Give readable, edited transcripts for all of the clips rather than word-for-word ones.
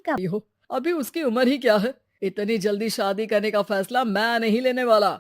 का हो, अभी उसकी उम्र ही क्या है। इतनी जल्दी शादी करने का फैसला मैं नहीं लेने वाला।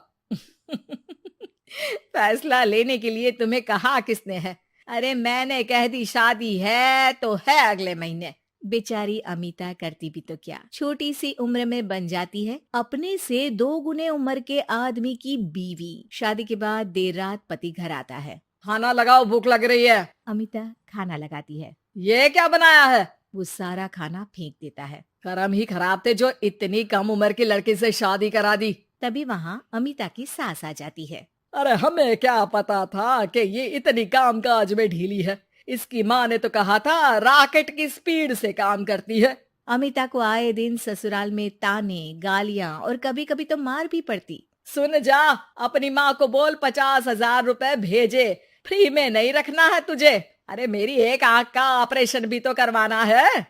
फैसला लेने के लिए तुम्हें कहा किसने है? अरे मैंने कह दी शादी है तो है अगले महीने। बेचारी अमिता करती भी तो क्या, छोटी सी उम्र में बन जाती है अपने से 2 गुने उम्र के आदमी की बीवी। शादी के बाद देर रात पति घर आता है। खाना लगाओ, भूख लग रही है। अमिता खाना लगाती है। ये क्या बनाया है? वो सारा खाना फेंक देता है। कर्म ही खराब थे जो इतनी कम उम्र की लड़की से शादी करा दी। तभी वहाँ अमिता की सास आ जाती है। अरे हमें क्या पता था कि ये इतनी कामकाज में ढीली है। इसकी माँ ने तो कहा था रॉकेट की स्पीड से काम करती है। अमिता को आए दिन ससुराल में ताने, गालियां और कभी कभी तो मार भी पड़ती। सुन जा, अपनी माँ को बोल 50,000 रुपए भेजे। फ्री में नहीं रखना है तुझे। अरे मेरी एक आंख का ऑपरेशन भी तो करवाना है।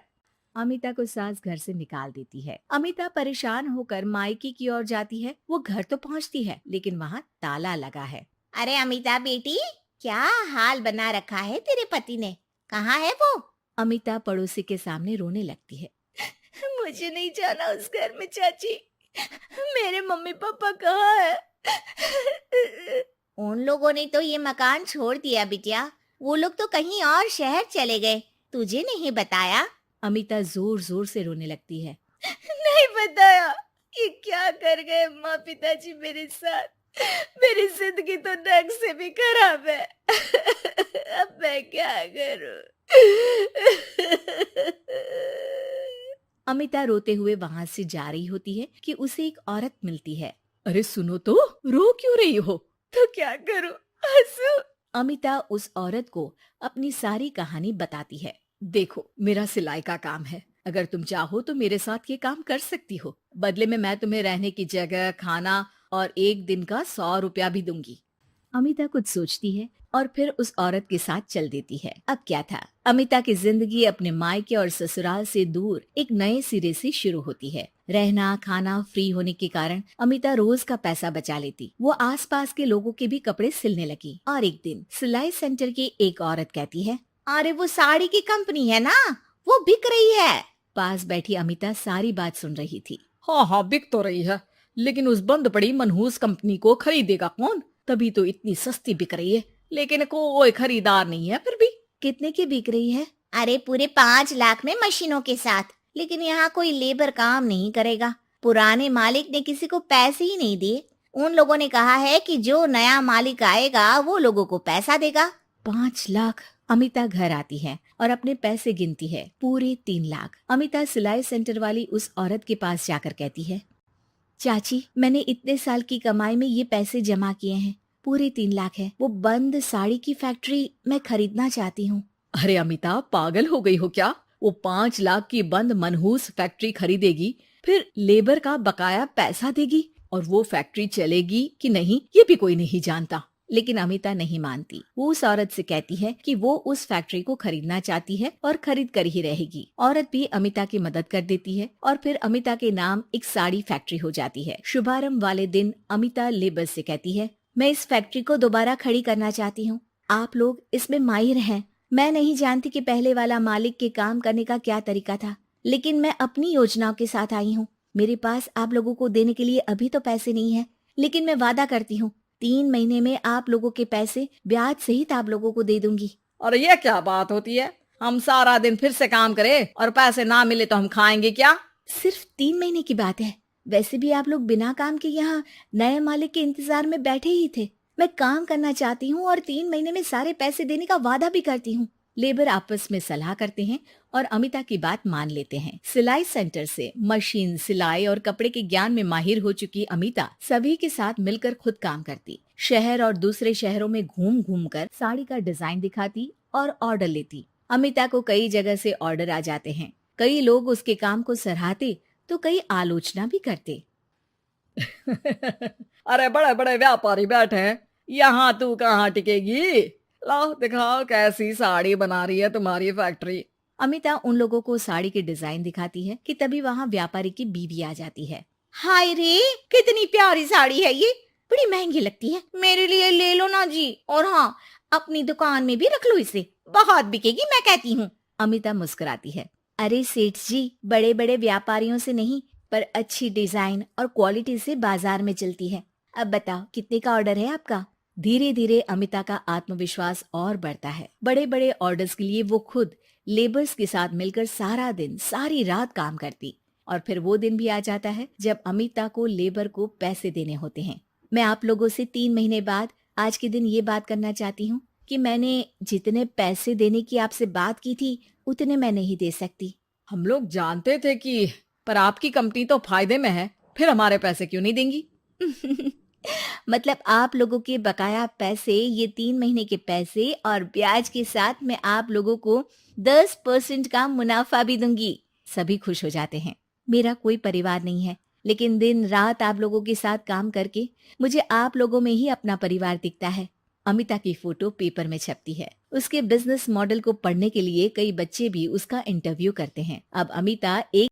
अमिता को सास घर से निकाल देती है। अमिता परेशान होकर मायके की ओर जाती है। वो घर तो पहुंचती है लेकिन वहाँ ताला लगा है। अरे अमिता बेटी, क्या हाल बना रखा है तेरे पति ने? कहाँ है वो? अमिता पड़ोसी के सामने रोने लगती है। मुझे नहीं जाना उस घर में चाची। मेरे मम्मी पापा कहाँ है? उन लोगों ने तो ये मकान छोड़ दिया बिटिया। वो लोग तो कहीं और शहर चले गए। तुझे नहीं बताया? अमिता जोर जोर से रोने लगती है। नहीं बताया। ये क्या कर गए माँ पिताजी मेरे साथ। मेरी जिंदगी तो नर्क से भी खराब है। अब मैं क्या करूं? अमिता रोते हुए वहां से जा रही होती है कि उसे एक औरत मिलती है। अरे सुनो तो, रो क्यों रही हो? तो क्या करूं? हंसू? अमिता उस औरत को अपनी सारी कहानी बताती है। देखो, मेरा सिलाई का काम है। अगर तुम चाहो तो मेरे साथ ये काम कर सकती हो। बदले में मैं तुम्हें रहने की जगह, खाना और 1 दिन का 100 रुपया भी दूंगी। अमिता कुछ सोचती है और फिर उस औरत के साथ चल देती है। अब क्या था, अमिता की जिंदगी अपने मायके और ससुराल से दूर एक नए सिरे से शुरू होती है। रहना खाना फ्री होने के कारण अमिता रोज का पैसा बचा लेती। वो आसपास के लोगों के भी कपड़े सिलने लगी। और एक दिन सिलाई सेंटर की एक औरत कहती है, अरे वो साड़ी की कंपनी है ना, वो बिक रही है। पास बैठी अमिता सारी बात सुन रही थी। हाँ हाँ, बिक तो रही है, लेकिन उस बंद पड़ी मनहूस कंपनी को खरीदेगा कौन? तभी तो इतनी सस्ती बिक रही है, लेकिन कोई खरीदार नहीं है फिर भी। कितने की बिक रही है? अरे पूरे 5 लाख में मशीनों के साथ। लेकिन यहाँ कोई लेबर काम नहीं करेगा। पुराने मालिक ने किसी को पैसे ही नहीं दिए। उन लोगों ने कहा है कि जो नया मालिक आएगा वो लोगों को पैसा देगा। 5 लाख। अमिता घर आती है और अपने पैसे गिनती है। पूरे 3 लाख। अमिता सिलाई सेंटर वाली उस औरत के पास जाकर कहती है, चाची मैंने इतने साल की कमाई में ये पैसे जमा किए हैं। पूरे 3 लाख है। वो बंद साड़ी की फैक्ट्री मैं खरीदना चाहती हूँ। अरे अमिता, पागल हो गई हो क्या? वो 5 लाख की बंद मनहूस फैक्ट्री खरीदेगी, फिर लेबर का बकाया पैसा देगी, और वो फैक्ट्री चलेगी कि नहीं ये भी कोई नहीं जानता। लेकिन अमिता नहीं मानती। वो उस औरत से कहती है कि वो उस फैक्ट्री को खरीदना चाहती है और खरीद कर ही रहेगी। औरत भी अमिता की मदद कर देती है और फिर अमिता के नाम एक साड़ी फैक्ट्री हो जाती है। शुभारंभ वाले दिन अमिता लेबर से कहती है, मैं इस फैक्ट्री को दोबारा खड़ी करना चाहती हूँ। आप लोग इसमें माहिर हैं। मैं नहीं जानती कि पहले वाला मालिक के काम करने का क्या तरीका था, लेकिन मैं अपनी योजनाओं के साथ आई हूँ। मेरे पास आप लोगों को देने के लिए अभी तो पैसे नहीं है, लेकिन मैं वादा करती हूँ 3 महीने में आप लोगों के पैसे ब्याज सहित आप लोगों को दे दूंगी। और ये क्या बात होती है? हम सारा दिन फिर से काम करें और पैसे ना मिले तो हम खाएंगे क्या? सिर्फ 3 महीने की बात है। वैसे भी आप लोग बिना काम के यहाँ नए मालिक के इंतजार में बैठे ही थे। मैं काम करना चाहती हूँ और 3 महीने में सारे पैसे देने का वादा भी करती हूँ। लेबर आपस में सलाह करते हैं और अमिता की बात मान लेते हैं। सिलाई सेंटर से मशीन, सिलाई और कपड़े के ज्ञान में माहिर हो चुकी अमिता सभी के साथ मिलकर खुद काम करती। शहर और दूसरे शहरों में घूम घूम कर साड़ी का डिजाइन दिखाती और ऑर्डर लेती। अमिता को कई जगह से ऑर्डर आ जाते हैं। कई लोग उसके काम को सराहते तो कई आलोचना भी करते। अरे बड़े बड़े व्यापारी बैठे हैं, यहाँ तू कहाँ टिकेगी? लाओ दिखाओ कैसी साड़ी बना रही है तुम्हारी फैक्ट्री। अमिता उन लोगों को साड़ी के डिजाइन दिखाती है कि तभी वहाँ व्यापारी की बीवी आ जाती है। हाय रे, कितनी प्यारी साड़ी है ये। बड़ी महंगी लगती है, मेरे लिए ले लो ना जी। और हाँ, अपनी दुकान में भी रख लो इसे, बहुत बिकेगी मैं कहती हूँ। अमिता मुस्कुराती है। अरे सेठ जी, बड़े बड़े व्यापारियों से नहीं, पर अच्छी डिजाइन और क्वालिटी से बाजार में चलती है। अब बताओ कितने का ऑर्डर है आपका? धीरे धीरे अमिता का आत्मविश्वास और बढ़ता है। बड़े बड़े ऑर्डर्स के लिए वो खुद लेबर्स के साथ मिलकर सारा दिन सारी रात काम करती। और फिर वो दिन भी आ जाता है जब अमिता को लेबर को पैसे देने होते हैं। मैं आप लोगों से 3 महीने बाद आज के दिन ये बात करना चाहती हूँ कि मैंने जितने पैसे देने की आपसे बात की थी उतने मैं नहीं दे सकती। हम लोग जानते थे कि पर आपकी कंपनी तो फायदे में है, फिर हमारे पैसे क्यों नहीं देंगी? मतलब आप लोगों के बकाया पैसे, ये 3 महीने के पैसे और ब्याज के साथ मैं आप लोगों को 10% का मुनाफा भी दूंगी। सभी खुश हो जाते हैं। मेरा कोई परिवार नहीं है, लेकिन दिन रात आप लोगों के साथ काम करके मुझे आप लोगों में ही अपना परिवार दिखता है। अमिता की फोटो पेपर में छपती है। उसके बिजनेस मॉडल को पढ़ने के लिए कई बच्चे भी उसका इंटरव्यू करते हैं। अब अमिता एक